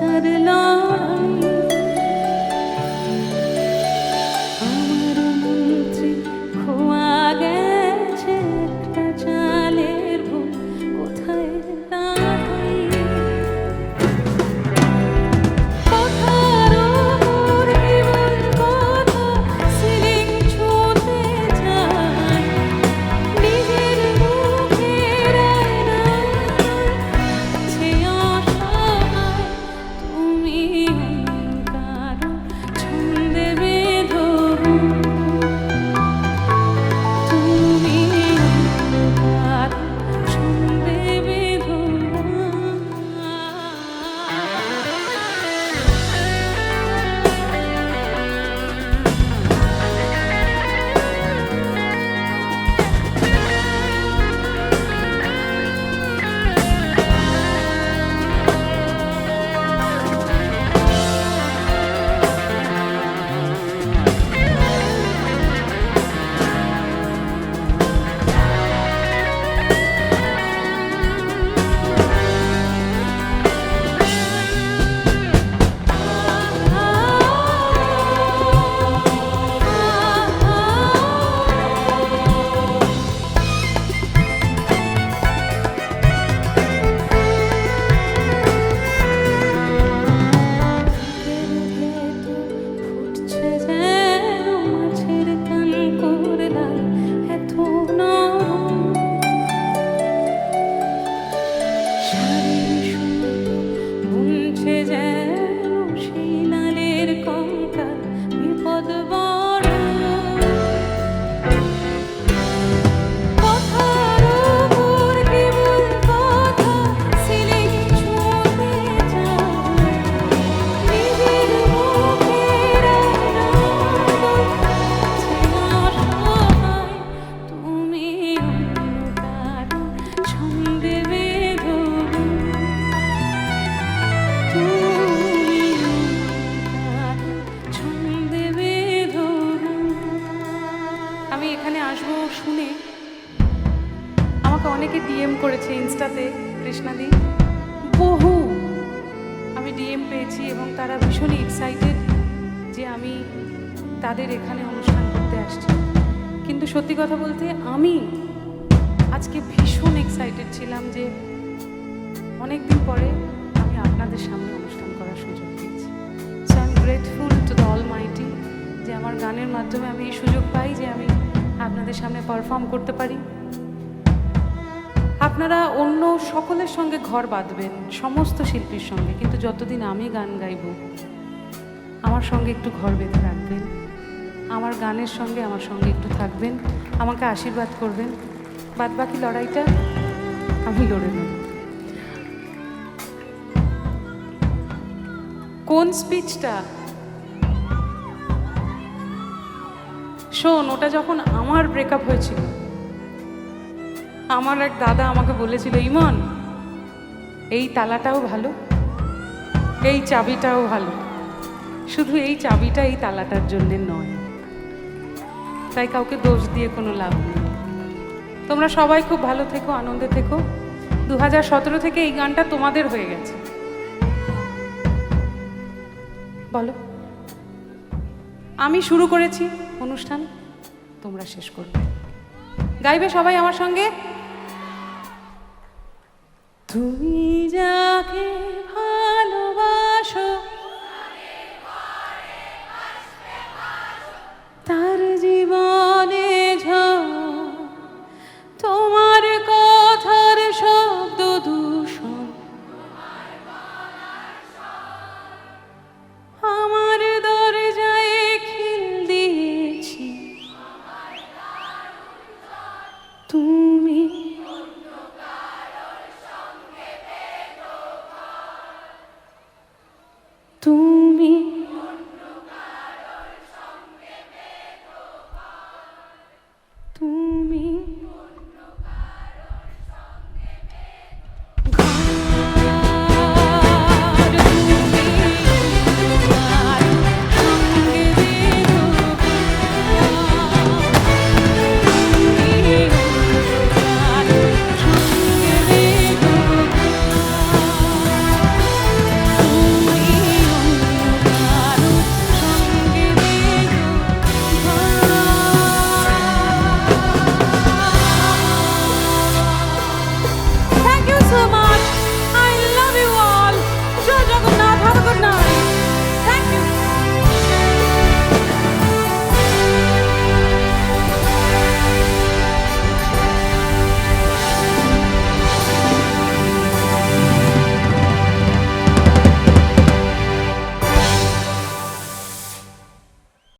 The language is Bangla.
বাঁচার লড়াই। আমার মন্ত্রী খোয়া গেছে একটা চালের ভুল, কোথায় দাঁড়াই? কথার ওপর কেবল কথা, সিলিং ছুঁতে যায়, নিজের মুখের আয়নায় আছে অসহায়। তুমি কারো ছন্দে বেঁধো, তুমি কারো ছন্দে বেঁধো না। ফুটছে যেন মাছের কান করলাম, এত নরম শাড়ির সুতো বুনছে যেন সেই লালের কঙ্কাল, বিপদ বড়। কথার ওপর কেবল কথা, সিলিং ছুঁতে যায়, নিজের মুখের আয়নায় আছে অসহায়। তুমি অন্য কারো ছন্দে বেঁধো, তুমি কারো ছন্দে বেঁধো না। আমি এখানে আসবো শুনে আমাকে অনেকে ডিএম করেছে ইনস্টাতে, কৃষ্ণাদি বহু আমি ডিএম পেয়েছি এবং তারা ভীষণই এক্সাইটেড যে আমি তাদের এখানে অনুষ্ঠান করতে আসছি। কিন্তু সত্যি কথা বলতে আমি আজকে ভীষণ এক্সাইটেড ছিলাম যে অনেক দিন পরে আমি আপনাদের সামনে অনুষ্ঠান করার সুযোগ পেয়েছি। So I am grateful to the Almighty যে আমার গানের মাধ্যমে আমি এই সুযোগ পাই যে আমি আপনাদের সামনে পারফর্ম করতে পারি। আপনারা অন্য সকলের সঙ্গে ঘর বাঁধবেন, সমস্ত শিল্পীর সঙ্গে, কিন্তু যতদিন আমি গান গাইব আমার সঙ্গে একটু ঘর বেঁধে রাখবেন, আমার গানের সঙ্গে আমার সঙ্গে একটু থাকবেন, আমাকে আশীর্বাদ করবেন। বাদবাকি লড়াইটা আমি লড়ে নেব। কোন স্পিচটা? শোন, ওটা যখন আমার ব্রেকআপ হয়েছিল, আমার এক দাদা আমাকে বলেছিল, ইমন এই তালাটাও ভালো, এই চাবিটাও ভালো, শুধু এই চাবিটা এই তালাটার জন্য নয়। তাই কাউকে দোষ দিয়ে কোনো লাভ নেই। তোমরা সবাই খুব ভালো থেকো, আনন্দে থেকো। 2017 থেকে এই গানটা তোমাদের হয়ে গেছে। বলো, আমি শুরু করেছি অনুষ্ঠান, তোমরা শেষ করবে। গাইবে সবাই আমার সঙ্গে। তুমি যাকে ভালোবাসো তার জীবনে ঝড়, তোমার কথার শব্দ দূষণ আমার দরজায় খিল দিয়েছি। তুমি তুমি